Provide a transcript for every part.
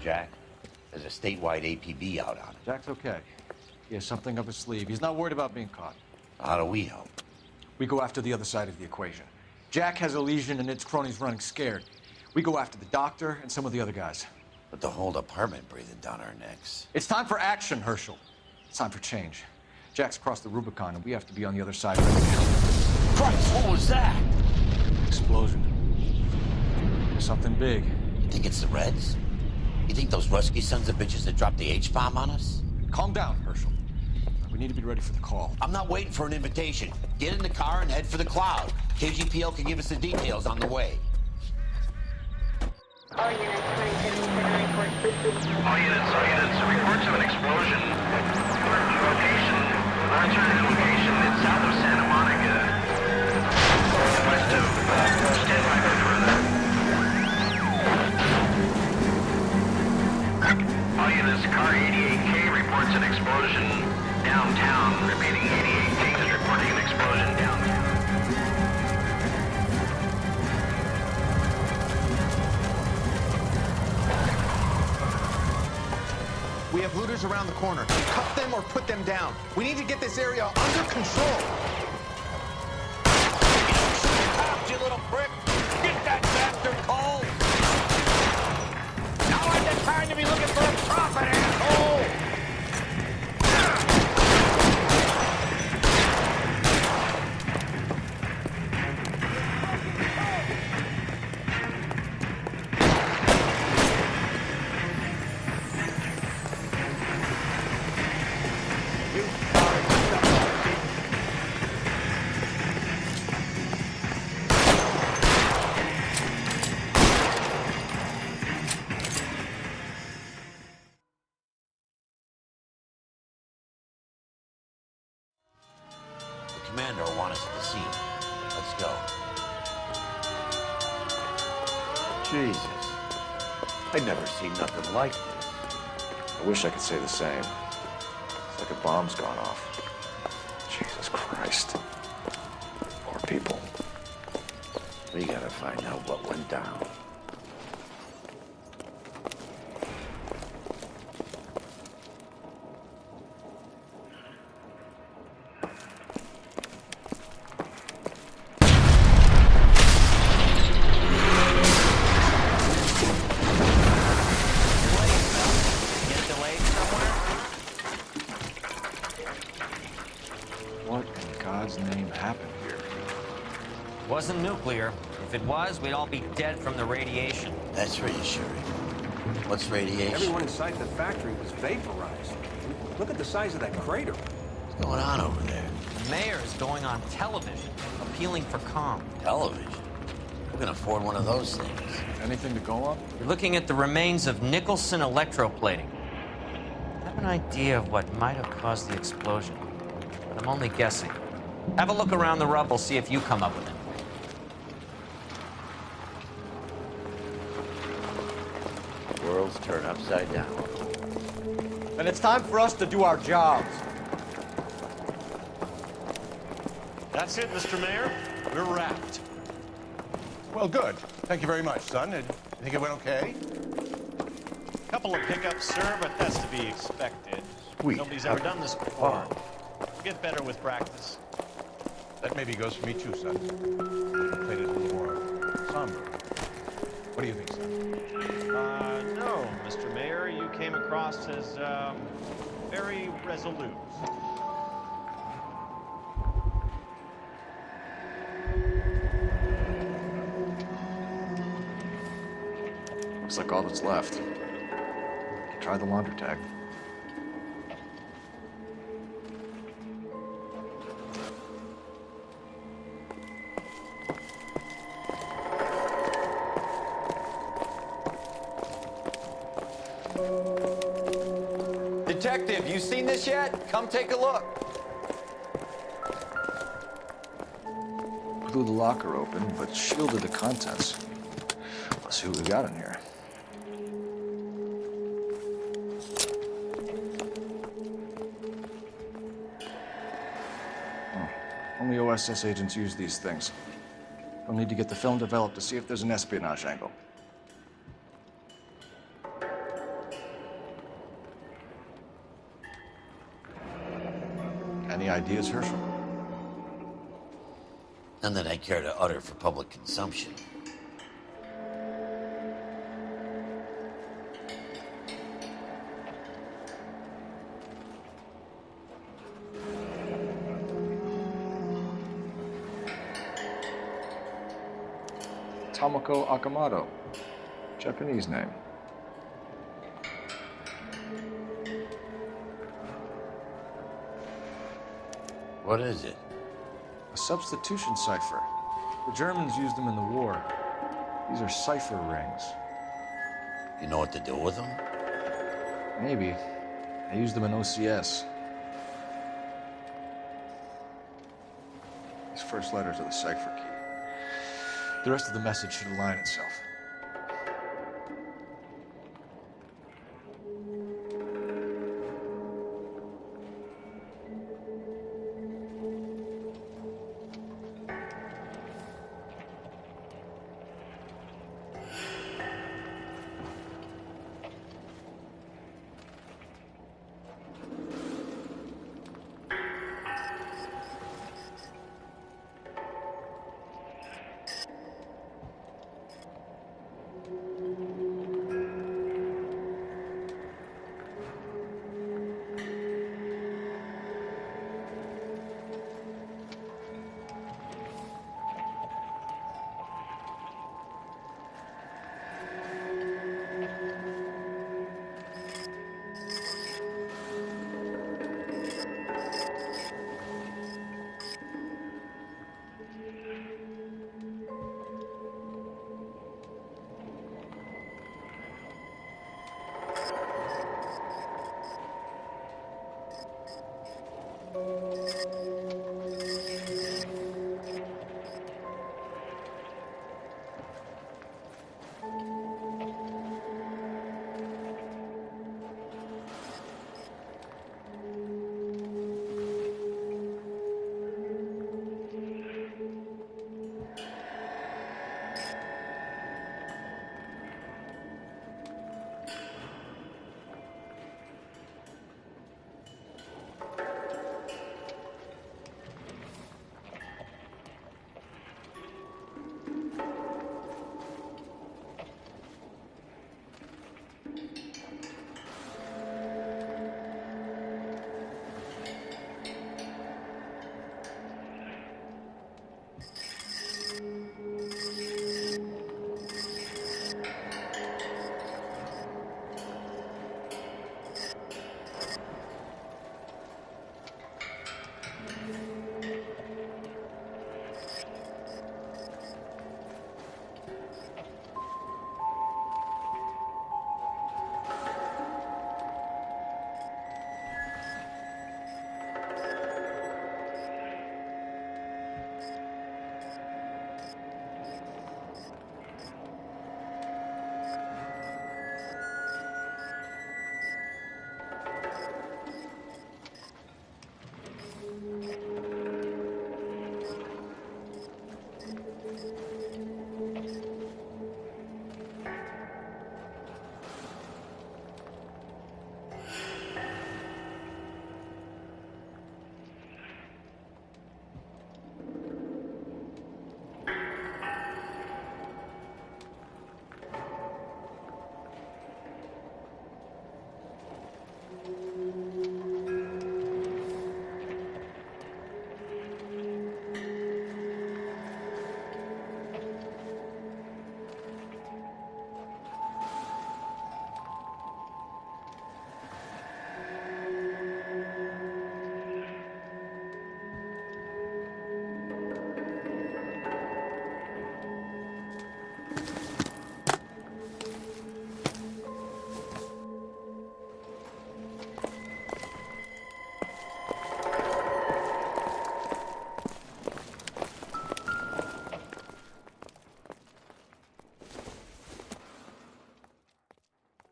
Jack? There's a statewide APB out on it. Jack's okay. He has something up his sleeve. He's not worried about being caught. How do we help? We go after the other side of the equation. Jack has a legion and its cronies running scared. We go after the doctor and some of the other guys. But the whole department breathing down our necks. It's time for action, Herschel. It's time for change. Jack's crossed the Rubicon, and we have to be on the other side of it. Christ, what was that? Explosion. Something big. You think it's the Reds? You think those Rusky sons of bitches that dropped the H-bomb on us? Calm down, Herschel. We need to be ready for the call. I'm not waiting for an invitation. Get in the car and head for the cloud. KGPL can give us the details on the way. All units, 27 report. All units, reports of an explosion. Location, alternative location, it's south of Santa Monica. West of, stand by for further. All units, car 88K reports an explosion downtown. Repeating, 88K is reporting an explosion downtown. We have looters around the corner. Cut them or put them down. We need to get this area under control. You little prick! Get that bastard cold! Now ain't the time to be looking for a profit, asshole! Commander will want us at the scene. Let's go. Jesus. I've never seen nothing like this. I wish I could say the same. It's like a bomb's gone off. Jesus Christ. Poor people. We gotta find out what went down. What in God's name happened here? Wasn't nuclear. If it was, we'd all be dead from the radiation. That's reassuring. What's radiation? Everyone inside the factory was vaporized. Look at the size of that crater. What's going on over there? The mayor is going on television, appealing for calm. Television? Who can afford one of those things? Anything to go on? You're looking at the remains of Nicholson electroplating. I have an idea of what might have caused the explosion, but I'm only guessing. Have a look around the rubble, see if you come up with it. The world's turned upside down. And it's time for us to do our jobs. That's it, Mr. Mayor. We're wrapped. Well, good. Thank you very much, son. You think it went okay? Couple of pickups, sir, but that's to be expected. Sweet. Nobody's ever done this before. Get better with practice. That maybe goes for me too, son. Played it a little more somber. What do you think, son? No, Mr. Mayor, you came across as, very resolute. Looks like all that's left. Try the laundry tag. Detective, you seen this yet? Come take a look. Blew the locker open, but shielded the contents. Let's see what we got in here. Oh, only OSS agents use these things. We'll need to get the film developed to see if there's an espionage angle. ideas, Herschel? None that I care to utter for public consumption. Tomoko Akamoto. Japanese name. What is it? A substitution cipher. The Germans used them in the war. These are cipher rings. You know what to do with them? Maybe. I used them in OCS. These first letters are the cipher key. The rest of the message should align itself.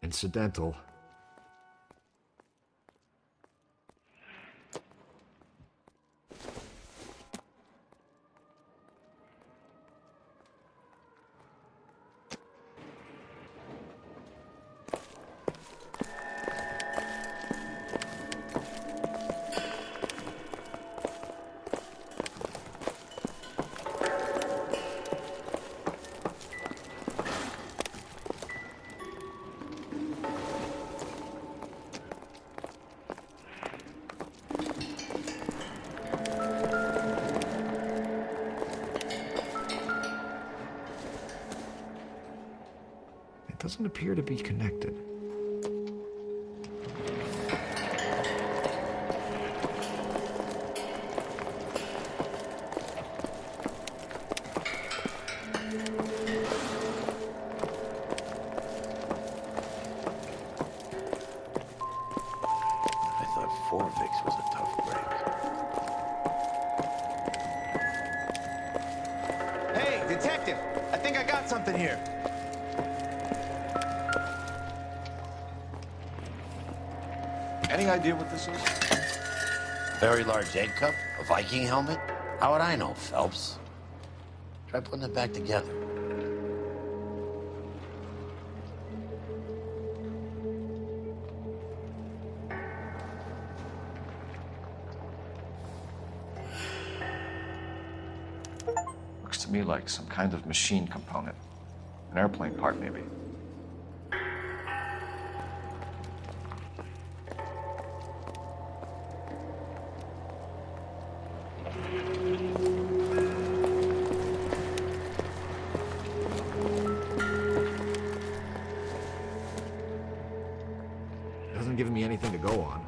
Incidental. doesn't appear to be connected. I thought Forvix was a tough break. Hey, detective! I think I got something here. Any idea what this is? Very large egg cup? A Viking helmet? How would I know, Phelps? Try putting it back together. Looks to me like some kind of machine component. An airplane part, maybe. Doesn't give me anything to go on.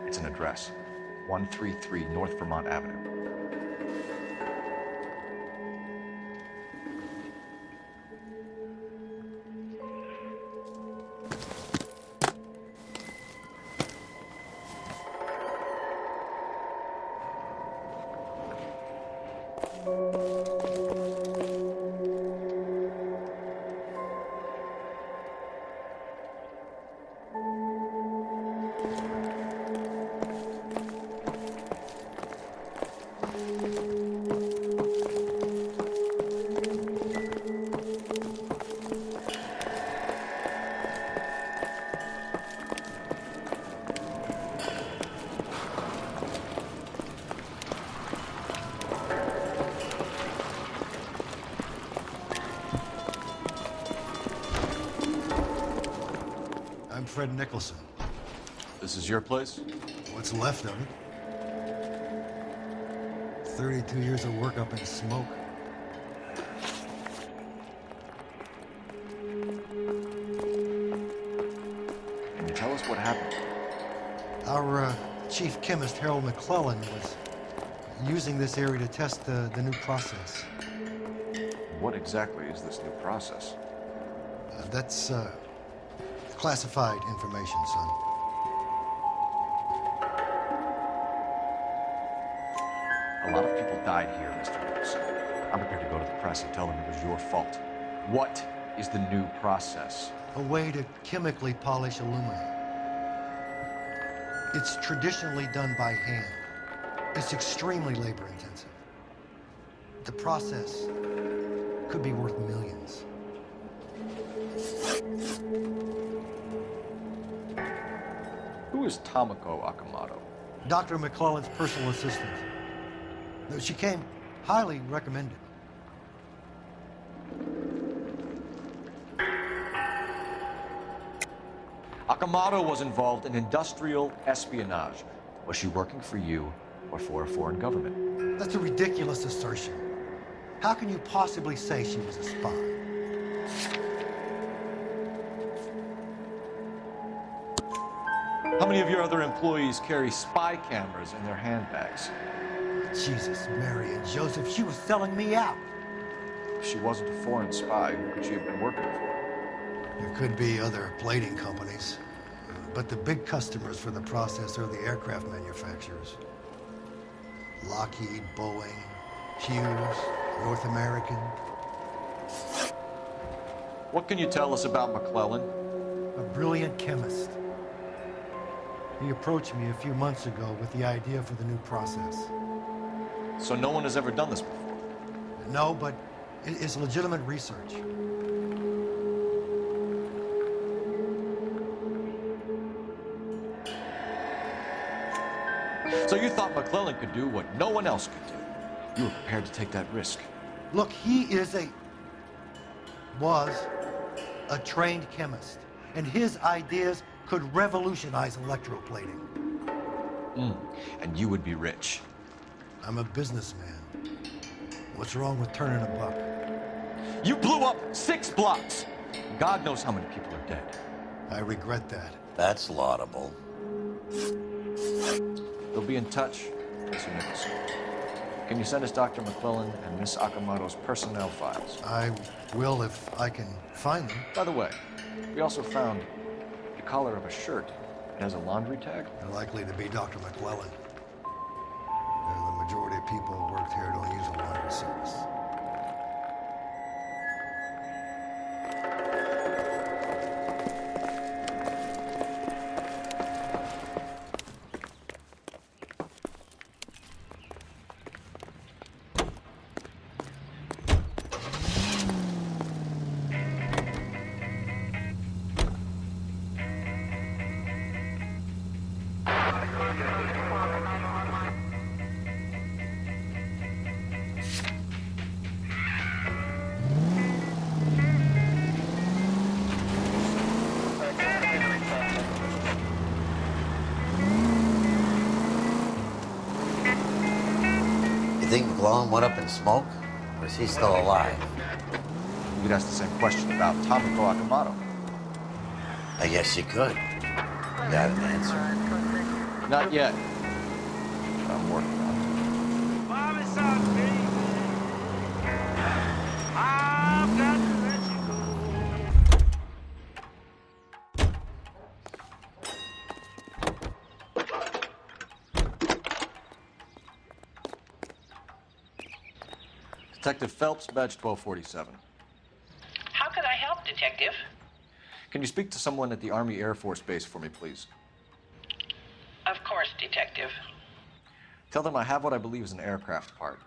It's an address, 133 North Vermont Avenue. I'm Fred Nicholson. This is your place? What's left of it? 32 years of work up in smoke. Can you tell us what happened? Our chief chemist, Harold McClellan, was using this area to test the new process. What exactly is this new process? That's classified information, son. A lot of people died here, Mr. Nicholson. I'm prepared to go to the press and tell them it was your fault. What is the new process? A way to chemically polish aluminum. It's traditionally done by hand. It's extremely labor-intensive. The process could be worth millions. Who is Tomoko Akamoto? Dr. McClellan's personal assistant. She came highly recommended. Akamoto was involved in industrial espionage. Was she working for you or for a foreign government? That's a ridiculous assertion. How can you possibly say she was a spy? How many of your other employees carry spy cameras in their handbags? Jesus, Mary and Joseph, she was selling me out. If she wasn't a foreign spy, who could she have been working for? There could be other plating companies, but the big customers for the process are the aircraft manufacturers. Lockheed, Boeing, Hughes, North American. What can you tell us about McClellan? A brilliant chemist. He approached me a few months ago with the idea for the new process. So no one has ever done this before? No, but it's legitimate research. So you thought McClellan could do what no one else could do. You were prepared to take that risk. Look, he was a trained chemist, and his ideas could revolutionize electroplating. And you would be rich. I'm a businessman. What's wrong with turning a buck? You blew up 6 blocks. God knows how many people are dead. I regret that. That's laudable. They'll be in touch, Mr. Nicholson. Can you send us Dr. McClellan and Miss Akamoto's personnel files? I will if I can find them. By the way, we also found the collar of a shirt. It has a laundry tag. They're likely to be Dr. McClellan. The majority of people who worked here don't use a laundry service. You think McClellan went up in smoke? Or is he still alive? You could ask the same question about Tomoko Akamoto. I guess you could. You got an answer? Not yet. But I'm working on it. Bobby South, baby. I've got to let you go. Detective Phelps, badge 1247. How could I help, Detective? Can you speak to someone at the Army Air Force Base for me, please? Of course, Detective. Tell them I have what I believe is an aircraft part.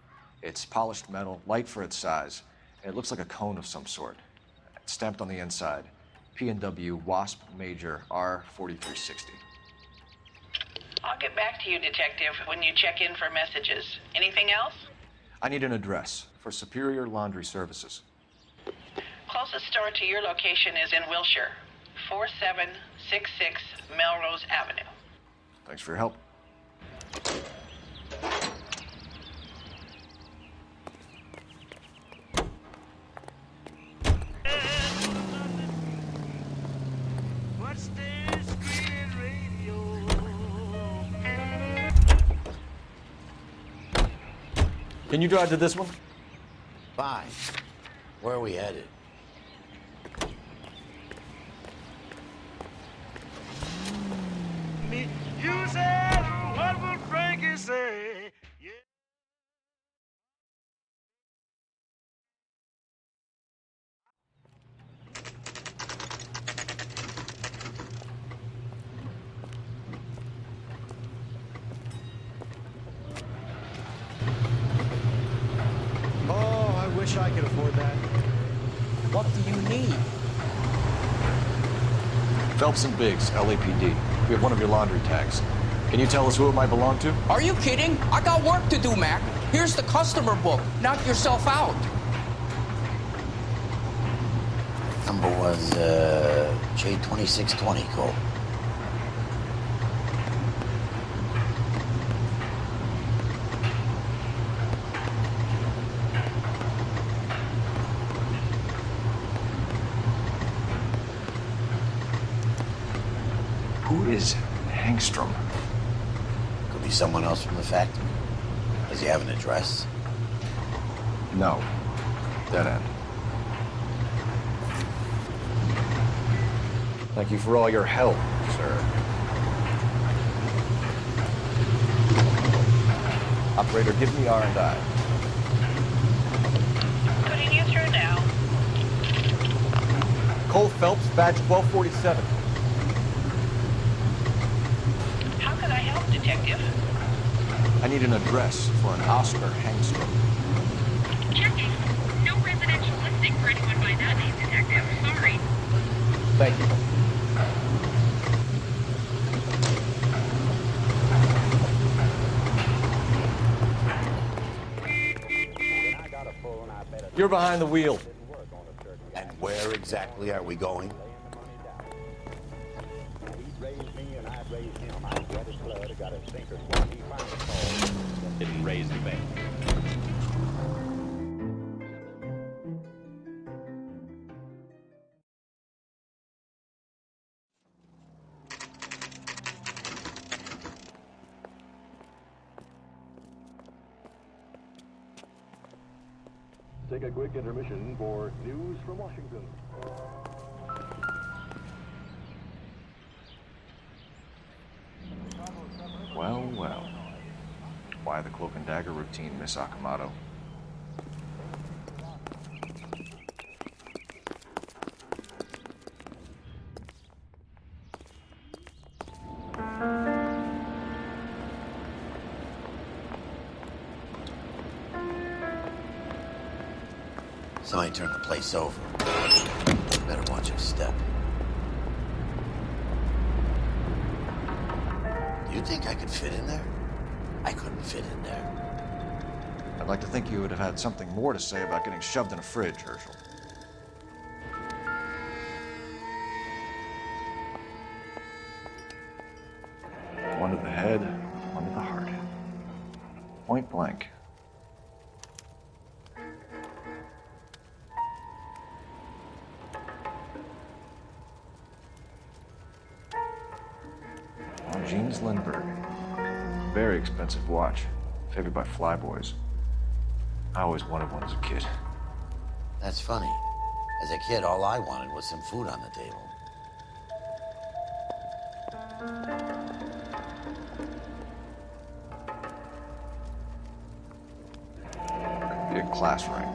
It's polished metal, light for its size, and it looks like a cone of some sort. It's stamped on the inside. P&W Wasp Major R4360. I'll get back to you, Detective, when you check in for messages. Anything else? I need an address for Superior Laundry Services. Closest store to your location is in Wilshire, 4766 Melrose Avenue. Thanks for your help. What's this screaming radio? Can you drive to this one? Fine. Where are we headed? Me, you said, what will Frankie say? Yeah. Oh, I wish I could afford that. What do you need? Phelps and Biggs, LAPD. We have one of your laundry tags. Can you tell us who it might belong to? Are you kidding? I got work to do, Mac. Here's the customer book. Knock yourself out. Number was J2620, Cole. Who is Hangstrom. Could be someone else from the factory. Does he have an address? No. Dead end. Thank you for all your help, sir. Operator, give me R&I. Putting you through now. Cole Phelps, badge 1247. How can I help, Detective? I need an address for an Oscar Hangstrom. Checking. No residential listing for anyone by that name, Detective. Sorry. Thank you. You're behind the wheel. And where exactly are we going? Didn't raise the bank. Take a quick intermission for news from Washington. Well, well. Why the cloak and dagger routine, Miss Akamoto? Somebody turned the place over. Better watch your step. Do you think I could fit in there? I couldn't fit in there. I'd like to think you would have had something more to say about getting shoved in a fridge, Herschel. One to the head, one to the heart. Point blank. Jeans Lindbergh. Very expensive watch. Favored by flyboys. I always wanted one as a kid. That's funny. As a kid, all I wanted was some food on the table. Could be a class ring.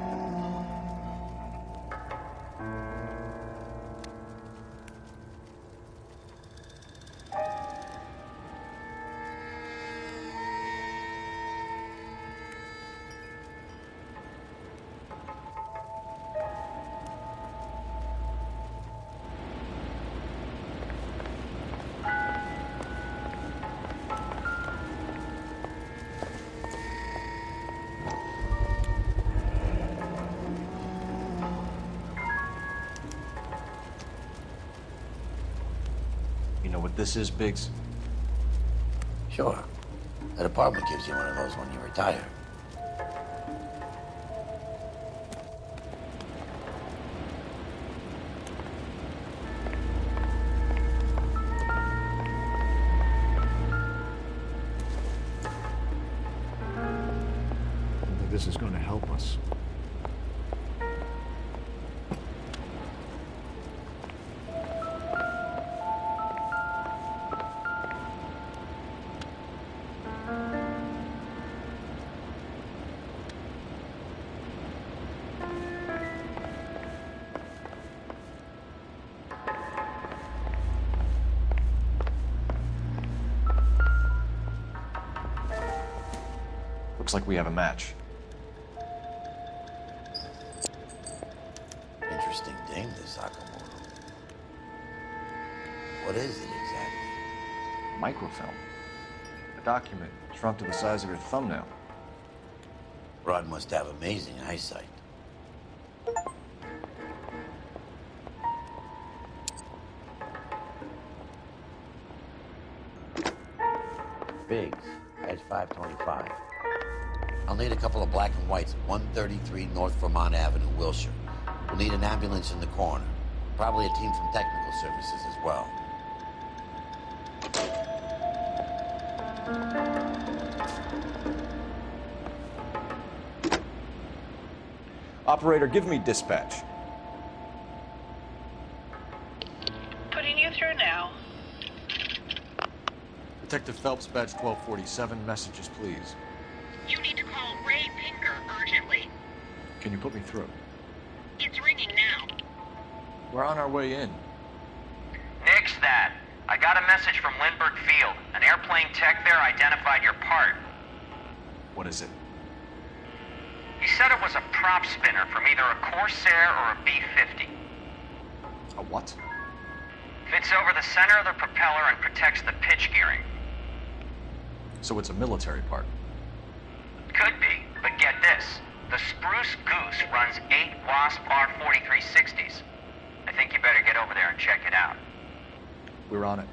You know what this is, Biggs? Sure. The department gives you one of those when you retire. I don't think this is going to help us. Looks like we have a match. Interesting dame, this Akamoto. What is it exactly? Microfilm. A document shrunk to the size of your thumbnail. Rod must have amazing eyesight. Biggs, edge 525. I'll need a couple of black and whites at 133 North Vermont Avenue, Wilshire. We'll need an ambulance in the corner. Probably a team from technical services as well. Operator, give me dispatch. Putting you through now. Detective Phelps, badge 1247. Messages, please. You need to call Ray Pinker urgently. Can you put me through? It's ringing now. We're on our way in. Nix that. I got a message from Lindbergh Field. An airplane tech there identified your part. What is it? He said it was a prop spinner from either a Corsair or a B-50. A what? Fits over the center of the propeller and protects the pitch gearing. So it's a military part. Could be, but get this. The Spruce Goose runs 8 Wasp R-4360s. I think you better get over there and check it out. We're on it.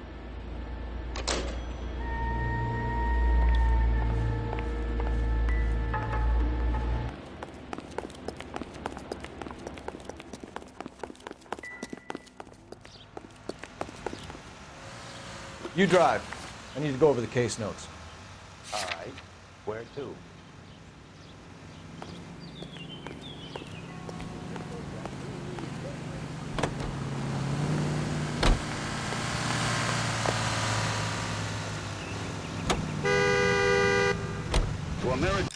You drive. I need to go over the case notes. All right. Where to? To America.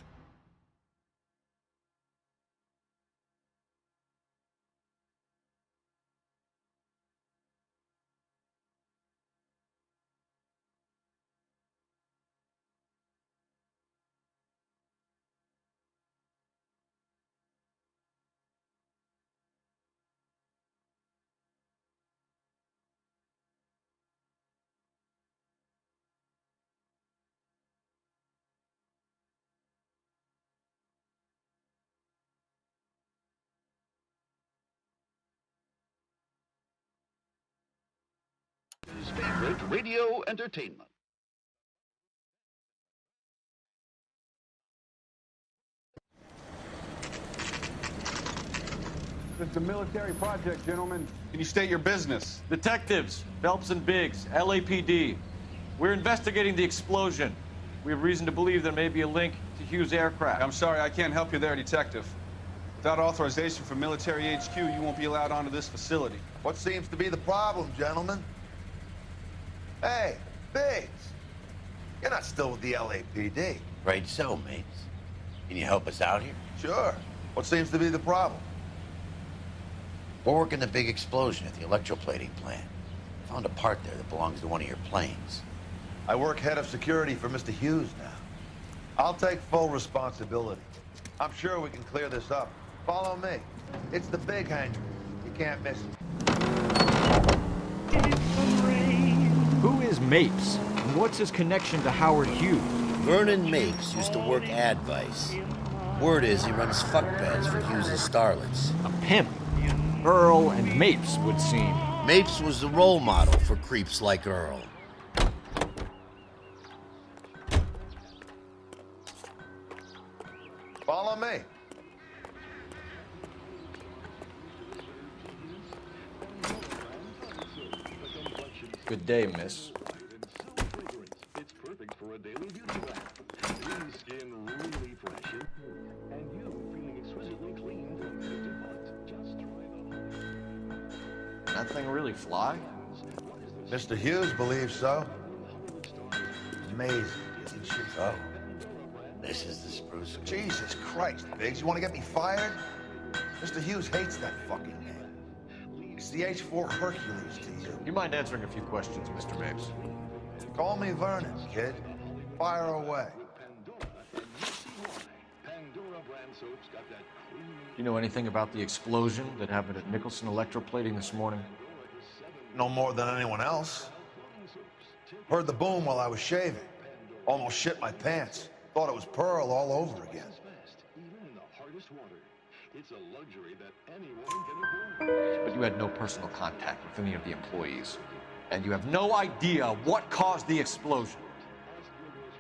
His favorite radio entertainment. It's a military project, gentlemen. Can you state your business? Detectives, Phelps and Biggs, LAPD. We're investigating the explosion. We have reason to believe there may be a link to Hughes' aircraft. I'm sorry, I can't help you there, Detective. Without authorization from military HQ, you won't be allowed onto this facility. What seems to be the problem, gentlemen? Hey, Biggs. You're not still with the LAPD. Right so, mates. Can you help us out here? Sure. What seems to be the problem? We're working the big explosion at the electroplating plant. Found a part there that belongs to one of your planes. I work head of security for Mr. Hughes now. I'll take full responsibility. I'm sure we can clear this up. Follow me. It's the big hangar. You can't miss it. Who is Mapes? And what's his connection to Howard Hughes? Vernon Mapes used to work Advice. Word is he runs fuck beds for Hughes' starlets. A pimp. Earl and Mapes would seem. Mapes was the role model for creeps like Earl. Follow me. Good day, miss. It's perfect for a daily beauty bath. Clean skin really fresh. And you feeling exquisitely clean from head to foot. Just try the That thing really fly? Mr. Hughes believes so. Amazing, isn't she? Oh, this is the Spruce. Jesus Christ, Biggs, you want to get me fired? Mr. Hughes hates that fucking name. It's the H-4 Hercules to you. You mind answering a few questions, Mr. Mapes? Call me Vernon, kid. Fire away. You know anything about the explosion that happened at Nicholson Electroplating this morning? No more than anyone else. Heard the boom while I was shaving. Almost shit my pants. Thought it was Pearl all over again. Even in the hardest water, it's a luxury that anyone can afford. But you had no personal contact with any of the employees. And you have no idea what caused the explosion.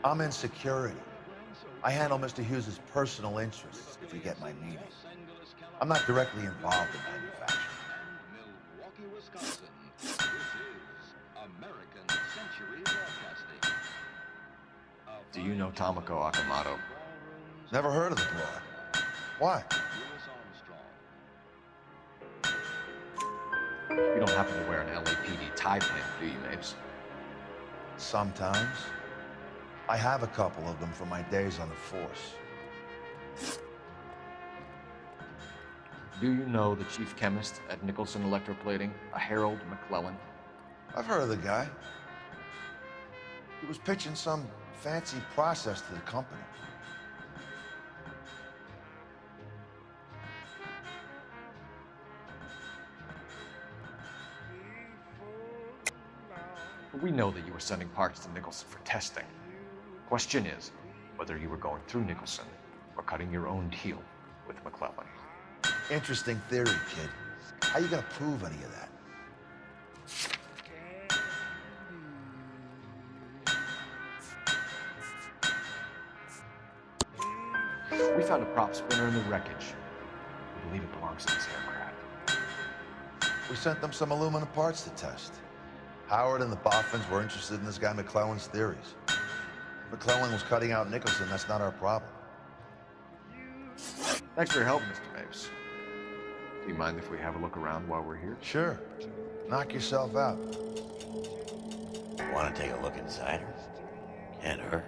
I'm in security. I handle Mr. Hughes' personal interests, if you get my meaning. I'm not directly involved in manufacturing. Milwaukee, Wisconsin. This is American Century Broadcasting. you know Tomoko Akamoto? Never heard of the broad. Why? You don't happen to wear an LAPD tie pin, do you, Mapes? Sometimes. I have a couple of them from my days on the force. Do you know the chief chemist at Nicholson Electroplating, a Harold McClellan? I've heard of the guy. He was pitching some fancy process to the company. We know that you were sending parts to Nicholson for testing. Question is whether you were going through Nicholson or cutting your own deal with McClellan. Interesting theory, kid. How you gonna prove any of that? We found a prop spinner in the wreckage. We believe it belongs to this aircraft. We sent them some aluminum parts to test. Howard and the Boffins were interested in this guy McClellan's theories. McClellan was cutting out Nicholson. That's not our problem. Thanks for your help, Mr. Mapes. Do you mind if we have a look around while we're here? Sure. Knock yourself out. Want to take a look inside her? Can't hurt.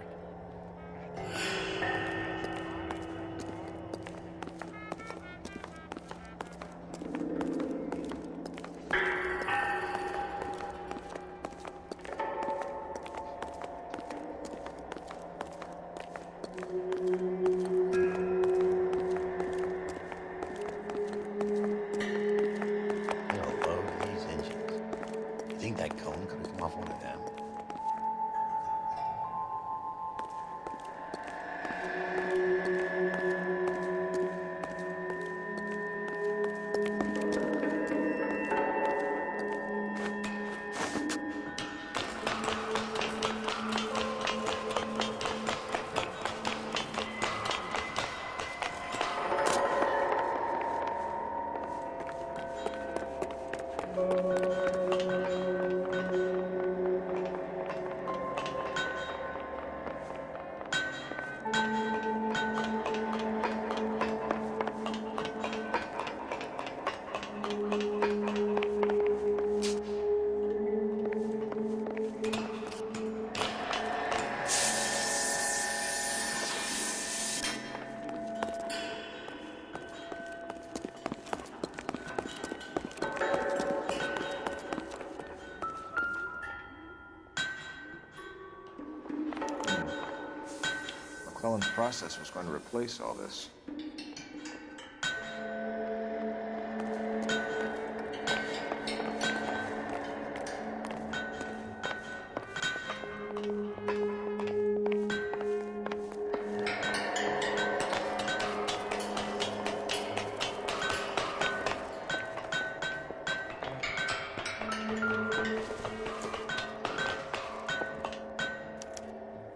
McClellan's process was going to replace all this.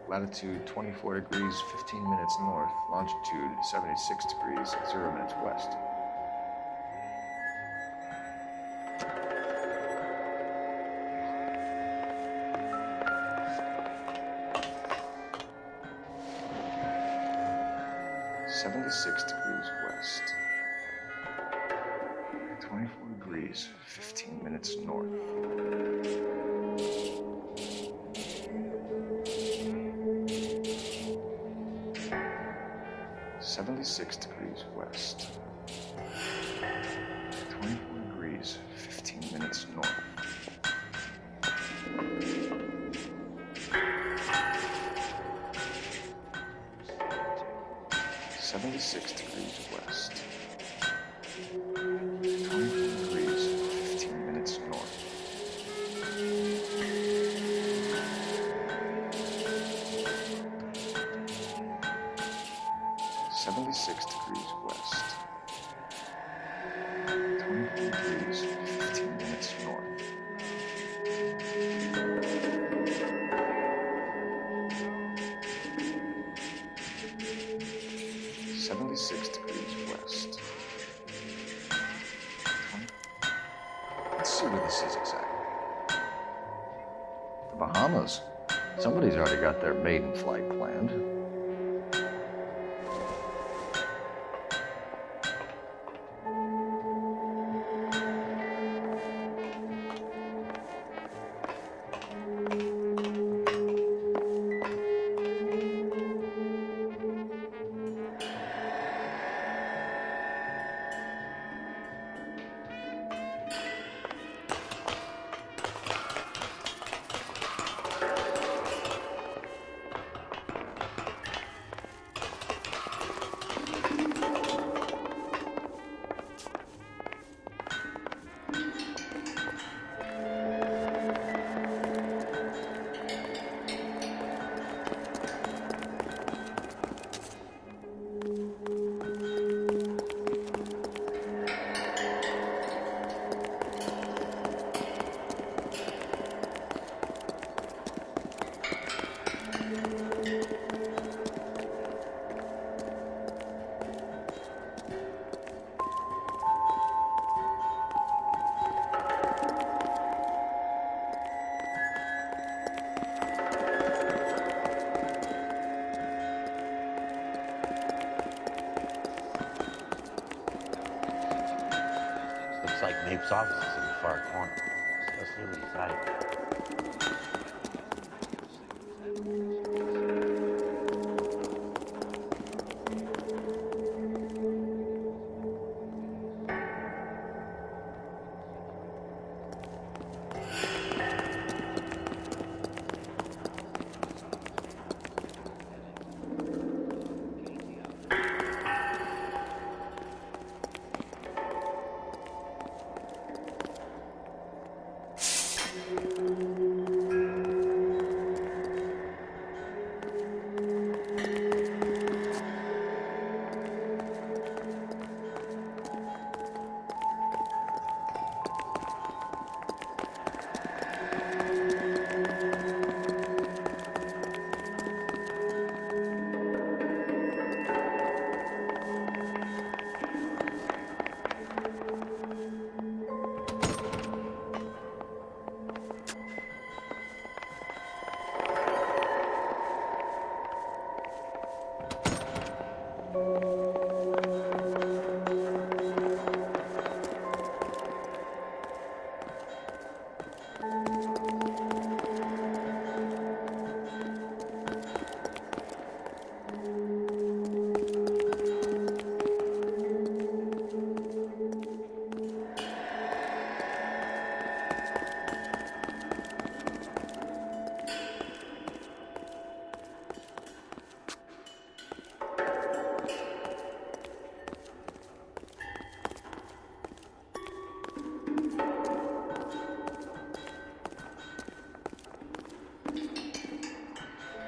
Latitude 24 degrees, 15 minutes north. Longitude 76 degrees, 0 minutes west. West. 24 degrees, 15 minutes north. .76 degrees west. 24 degrees, 15 minutes north. .76 degrees west. 24 degrees, 15 minutes north. .76 degrees west. 24 degrees, 15 minutes north. .76 degrees west. Let's see where this is exactly. The Bahamas. Somebody's already got their maiden flight planned. Looks like Mapes' office is in the far corner. Let's see what he's hiding.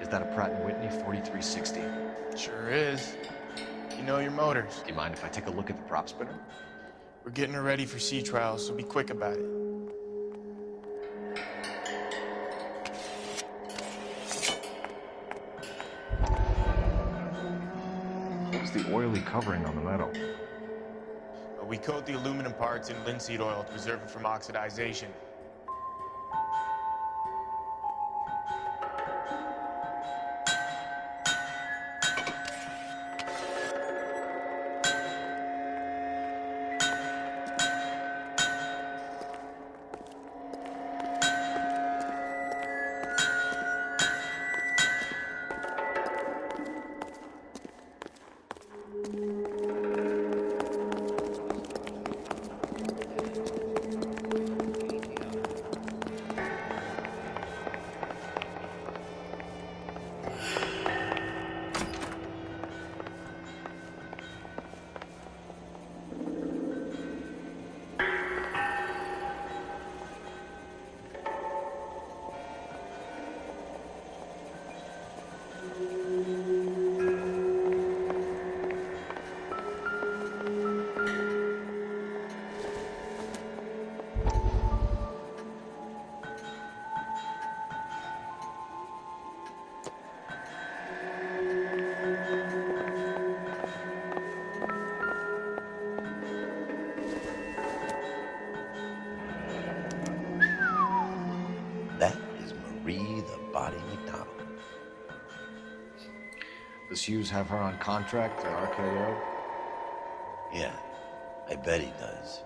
Is that a Pratt & Whitney 4360? Sure is. You know your motors. Do you mind if I take a look at the prop spinner? We're getting her ready for sea trials, so be quick about it. What's the oily covering on the metal? We coat the aluminum parts in linseed oil to preserve it from oxidization. Does Hughes have her on contract to RKO? Yeah, I bet he does.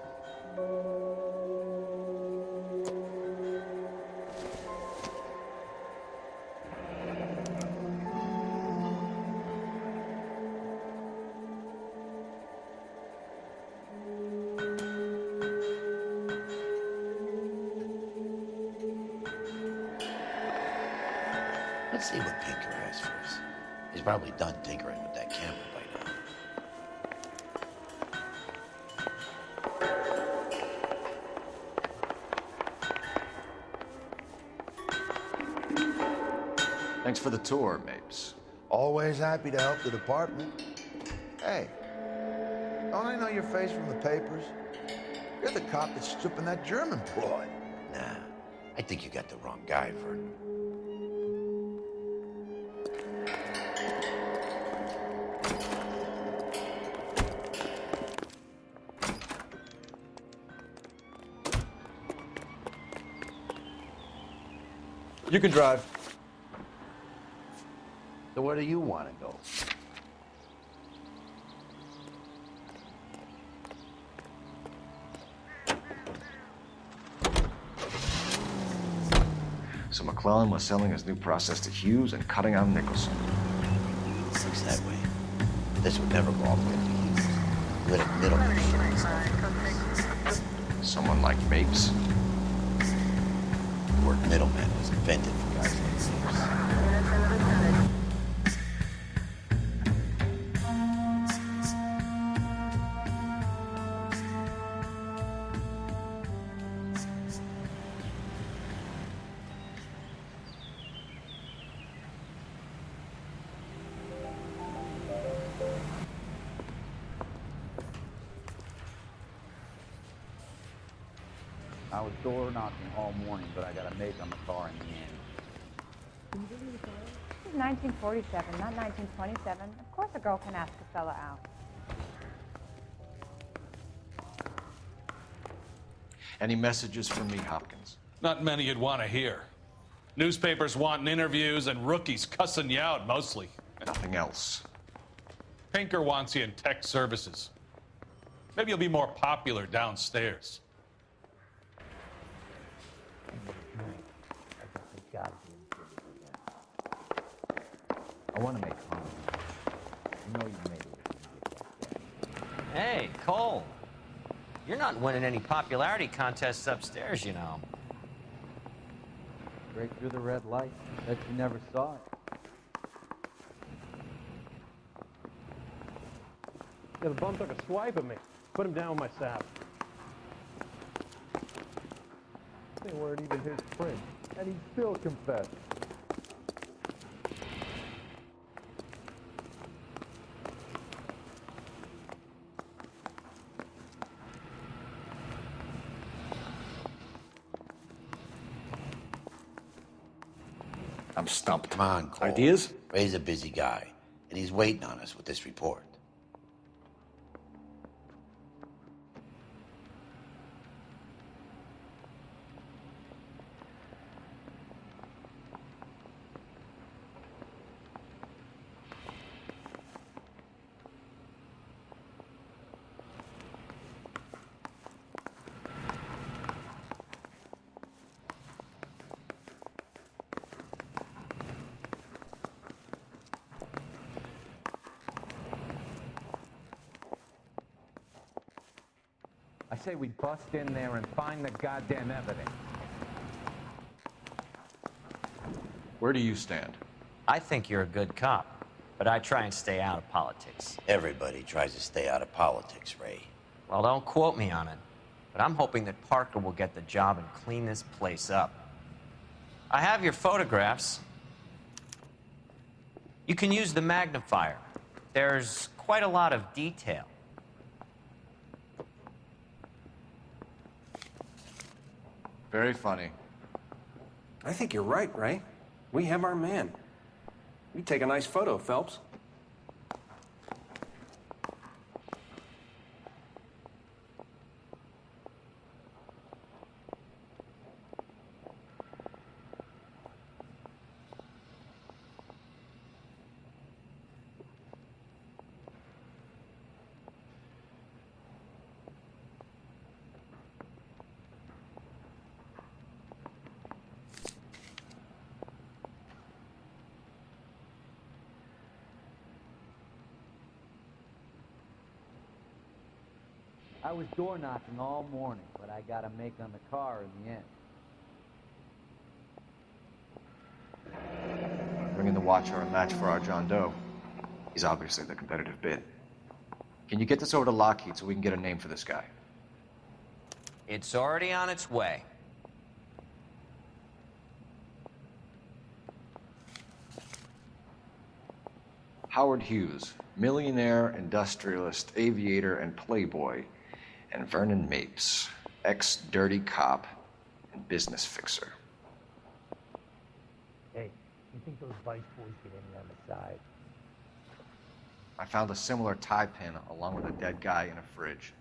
Let's see what Pinker has for us. He's probably done tinkering with that camera by now. Thanks for the tour, Mapes. Always happy to help the department. Hey, don't I know your face from the papers? You're the cop that's stripping that German broad. Nah, I think you got the wrong guy, Vernon. You can drive. So where do you want to go? So McClellan was selling his new process to Hughes and cutting out Nicholson. Looks that way. This would never go all the way to Hughes. You had a middleman. Someone like Mapes. The word middleman was invented for guys like Mapes. I was door knocking all morning, but I got a make on the car in the end. This is 1947, not 1927. Of course a girl can ask a fella out. Any messages from me, Hopkins? Not many you'd want to hear. Newspapers wanting interviews and rookies cussing you out, mostly. Nothing else. Pinker wants you in tech services. Maybe you'll be more popular downstairs. I want to make comments. You know you made it. Hey, Cole. You're not winning any popularity contests upstairs, you know. Straight through the red light. Bet you never saw it. Yeah, the bum took a swipe at me. Put him down with my sap. They weren't even his print, and he still confessed. I'm stumped. Come on, Cole. Ideas? Ray's a busy guy, and he's waiting on us with this report. I say we bust in there and find the goddamn evidence. Where do you stand? I think you're a good cop, but I try and stay out of politics. Everybody tries to stay out of politics, Ray. Well, don't quote me on it, but I'm hoping that Parker will get the job and clean this place up. I have your photographs. You can use the magnifier. There's quite a lot of detail. Very funny. I think you're right, Ray. We have our man. You take a nice photo, Phelps. I was door knocking all morning, but I got a make on the car in the end. Bring in the Watcher and match for our John Doe. He's obviously the competitive bid. Can you get this over to Lockheed so we can get a name for this guy? It's already on its way. Howard Hughes, millionaire, industrialist, aviator, and playboy, and Vernon Mapes, ex-dirty cop and business fixer. Hey, you think those Vice boys get any on the side? I found a similar tie pin along with a dead guy in a fridge.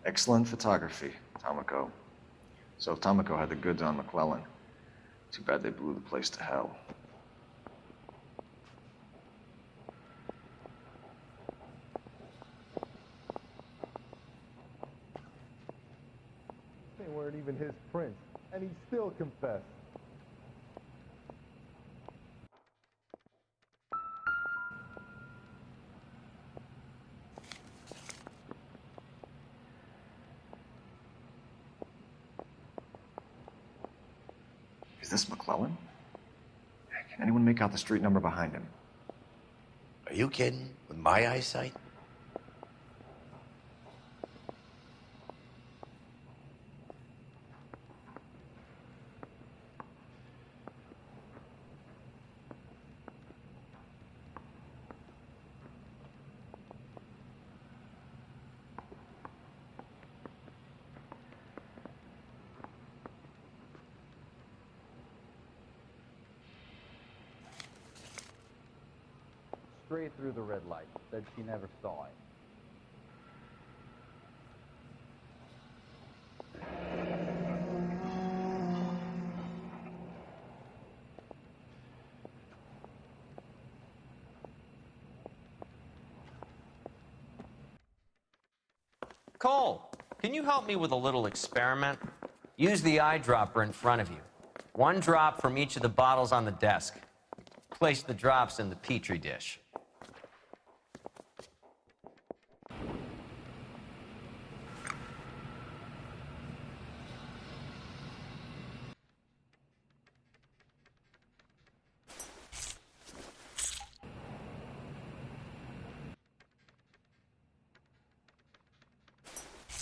Excellent photography, Tomoko. So Tomoko had the goods on McClellan. Too bad they blew the place to hell. They weren't even his prints, and he still confessed. Is this McClellan? Can anyone make out the street number behind him? Are you kidding? With my eyesight? Straight through the red light. Said she never saw it. Cole, can you help me with a little experiment? Use the eyedropper in front of you. One drop from each of the bottles on the desk. Place the drops in the Petri dish.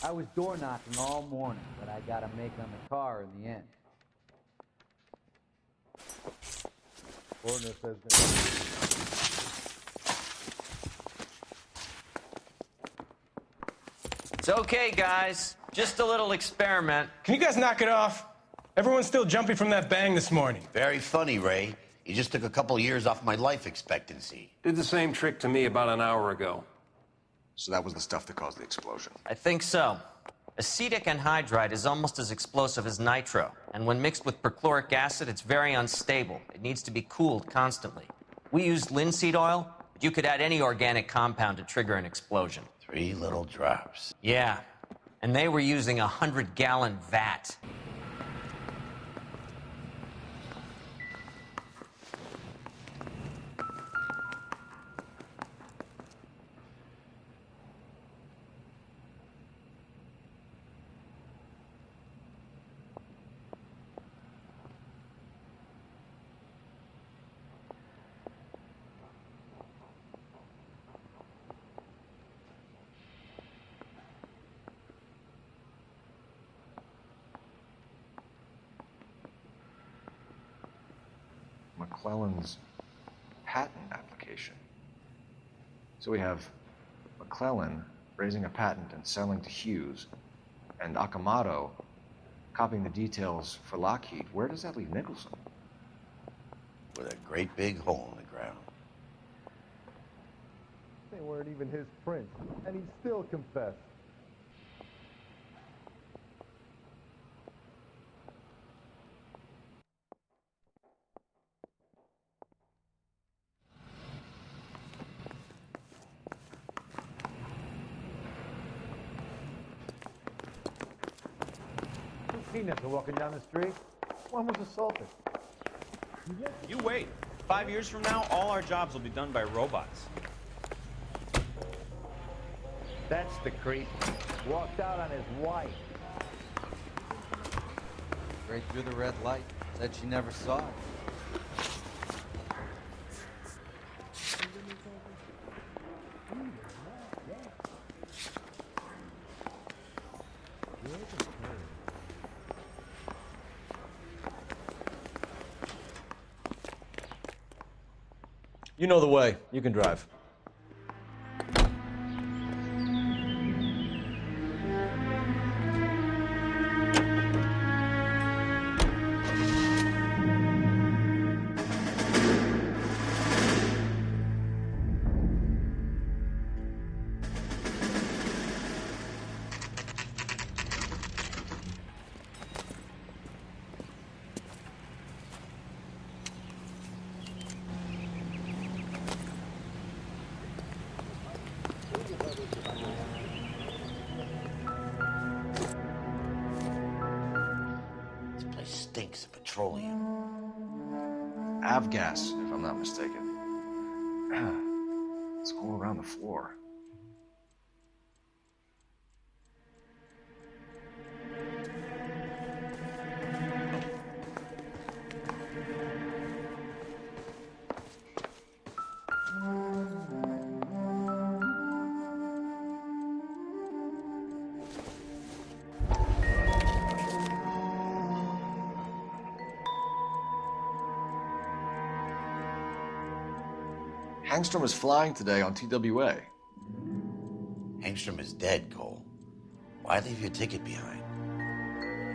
I was door knocking all morning, but I got a make on the car in the end. Ordner says that. It's okay, guys. Just a little experiment. Can you guys knock it off? Everyone's still jumping from that bang this morning. Very funny, Ray. You just took a couple years off my life expectancy. Did the same trick to me about an hour ago. So that was the stuff that caused the explosion. I think so. Acetic anhydride is almost as explosive as nitro, and when mixed with perchloric acid, it's very unstable. It needs to be cooled constantly. We used linseed oil, but you could add any organic compound to trigger an explosion. 3 little drops. Yeah, and they were using a 100-gallon vat. McClellan's patent application. So we have McClellan raising a patent and selling to Hughes, and Akamoto copying the details for Lockheed. Where does that leave Nicholson? With a great big hole in the ground. They weren't even his prints, and he still confessed. peanuts are walking down the street. One was assaulted. You wait. 5 years from now, all our jobs will be done by robots. That's the creep. Walked out on his wife. Right through the red light. Said she never saw it. You know the way. You can drive. Stinks of petroleum. Avgas, if I'm not mistaken. It's all around the floor. Hangstrom is flying today on TWA. Hangstrom is dead, Cole. Why leave your ticket behind?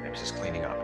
Mapes is cleaning up.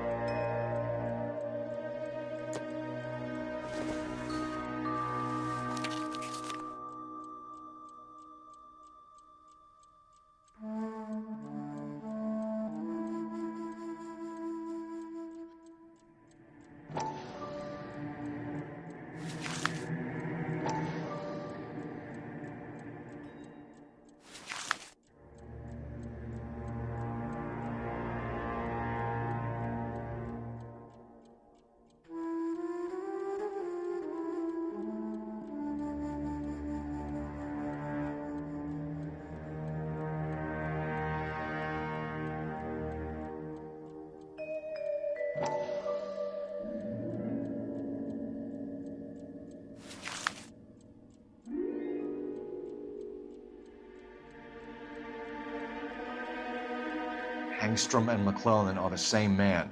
Hangstrom and McClellan are the same man.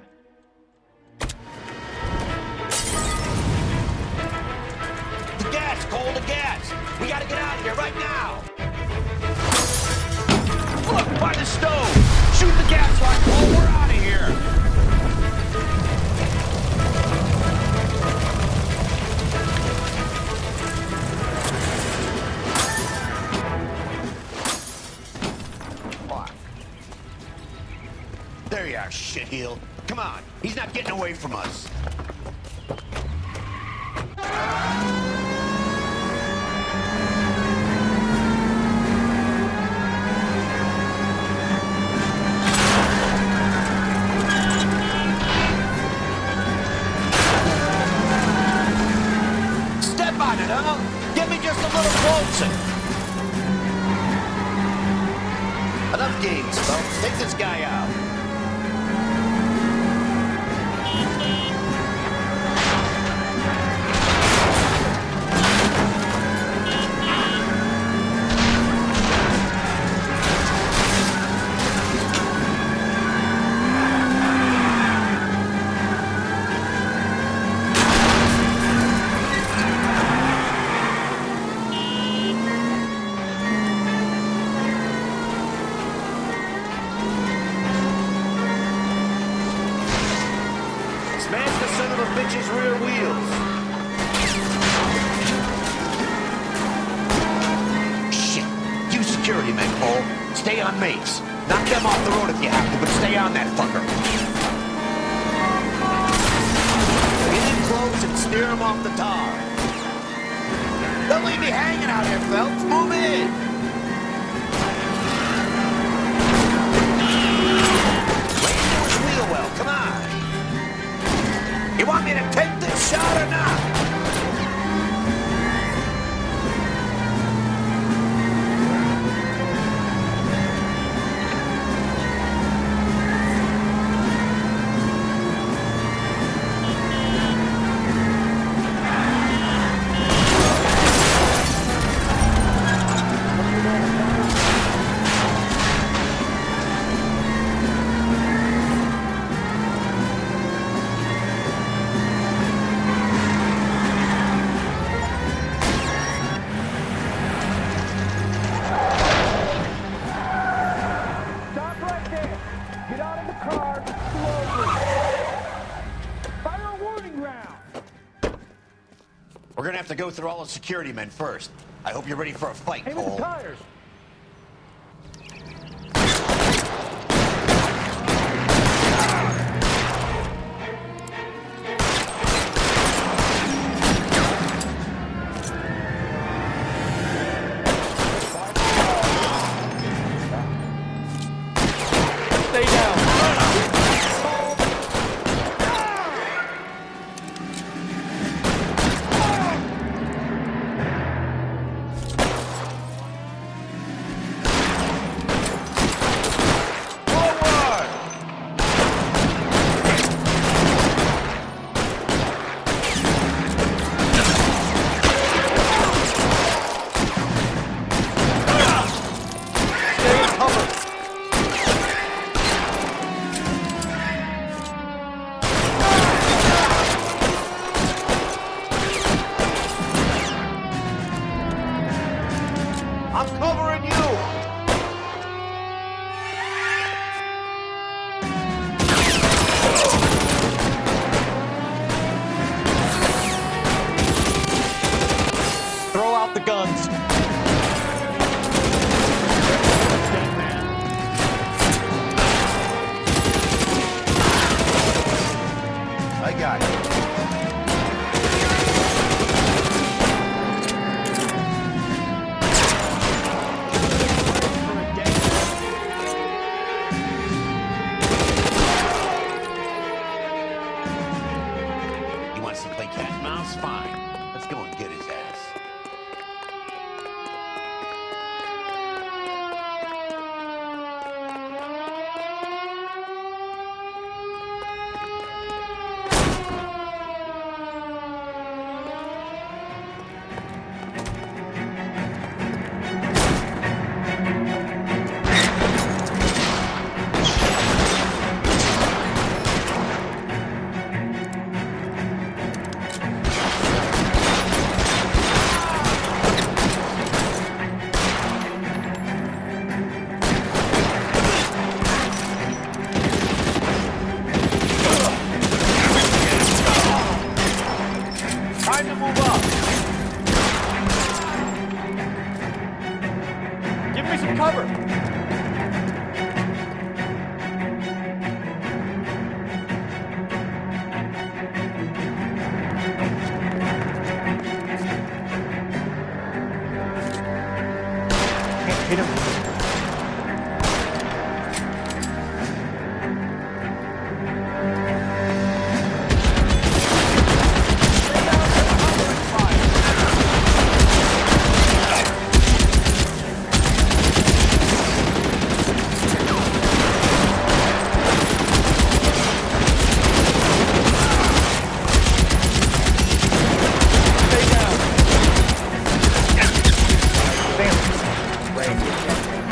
The gas, Cole, the gas! We gotta get out of here right now! Look, by the stove! Shoot the gas line, Cole, we're out of here! There you are, shitheel. Come on, he's not getting away from us. Step on it, huh? Get me just a little closer. Enough games, folks. Take this guy out. Bitch's rear wheels. Shit. You security men, Cole. Stay on Mapes. Knock them off the road if you have to, but stay on that fucker. Get in close and steer him off the tar. Don't leave me hanging out here, Phelps. Move in. Land his wheel well. Come on. have to go through all the security men first. I hope you're ready for a fight, Aim at Cole. the tires. Stay down. I'm covering you! Throw out the guns. I got it. He wants to play cat and mouse? Fine. Let's go and get his ass. Time to move up. Give me some cover. Hit him. Right.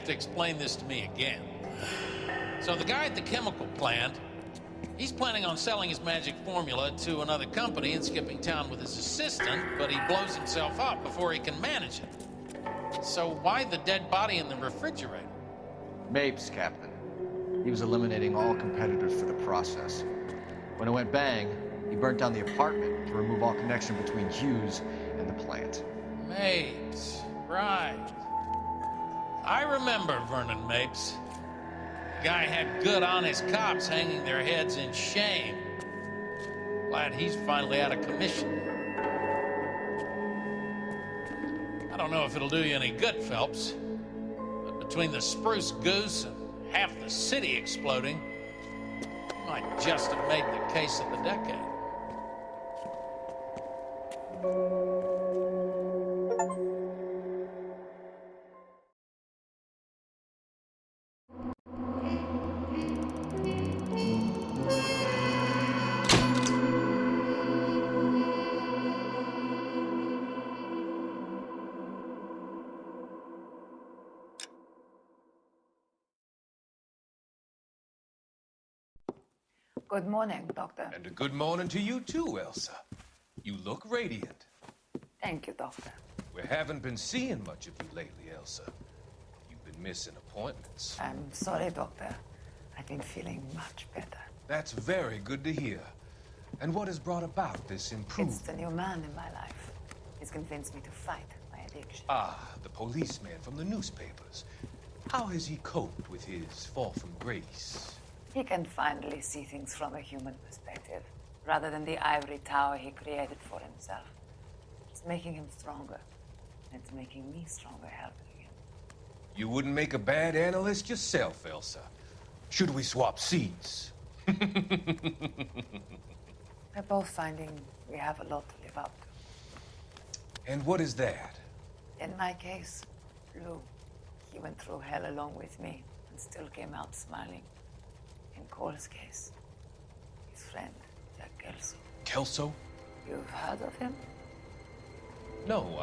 have to explain this to me again. So the guy at the chemical plant, he's planning on selling his magic formula to another company and skipping town with his assistant, but he blows himself up before he can manage it. So why the dead body in the refrigerator? Mapes, Captain. He was eliminating all competitors for the process. When it went bang, he burnt down the apartment to remove all connection between Hughes and the plant. Mapes, right. I remember Vernon Mapes. The guy had good, honest cops hanging their heads in shame. Glad he's finally out of commission. I don't know if it'll do you any good, Phelps, but between the spruce goose and half the city exploding, you might just have made the case of the decade. Good morning, Doctor. And a good morning to you too, Elsa. You look radiant. Thank you, Doctor. We haven't been seeing much of you lately, Elsa. You've been missing appointments. I'm sorry, Doctor. I've been feeling much better. That's very good to hear. And what has brought about this improvement? It's the new man in my life. He's convinced me to fight my addiction. Ah, the policeman from the newspapers. How has he coped with his fall from grace? He can finally see things from a human perspective, rather than the ivory tower he created for himself. It's making him stronger. It's making me stronger helping him. You wouldn't make a bad analyst yourself, Elsa. Should we swap seats? We're both finding we have a lot to live up to. And what is that? In my case, Lou. He went through hell along with me and still came out smiling. In Cole's case, his friend, Jack Kelso. Kelso? You've heard of him? No,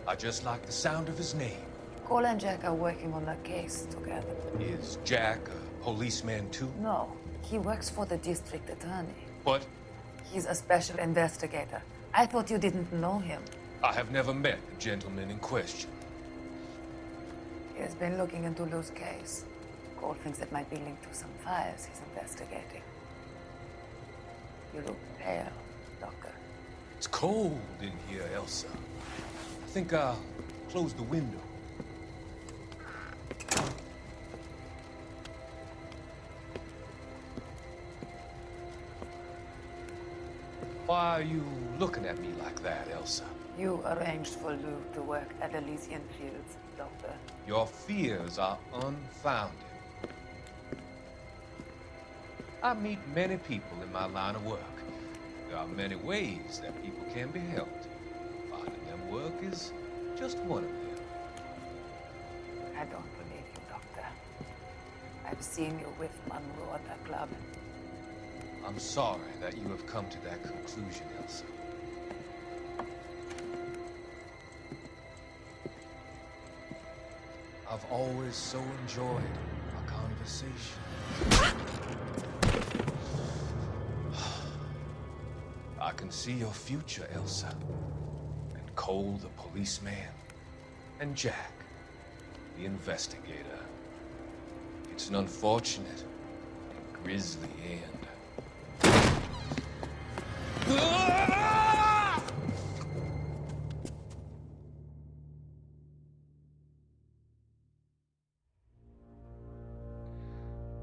I just like the sound of his name. Cole and Jack are working on a case together. Is Jack a policeman too? No, he works for the district attorney. What? He's a special investigator. I thought you didn't know him. I have never met the gentleman in question. He has been looking into Lou's case. Cole thinks it might be linked to some fires he's investigating. You look pale, Doctor. It's cold in here, Elsa. I think I'll close the window. Why are you looking at me like that, Elsa? You arranged for Lou to work at Elysian Fields, Doctor. Your fears are unfounded. I meet many people in my line of work. There are many ways that people can be helped. Finding them work is just one of them. I don't believe you, Doctor. I've seen you with Monroe at that club. I'm sorry that you have come to that conclusion, Elsa. I've always so enjoyed our conversation. I can see your future, Elsa. And Cole, the policeman. And Jack, the investigator. It's an unfortunate and grisly end.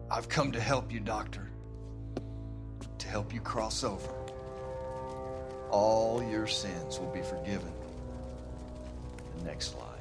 I've come to help you, Doctor. To help you cross over. All your sins will be forgiven in the next life.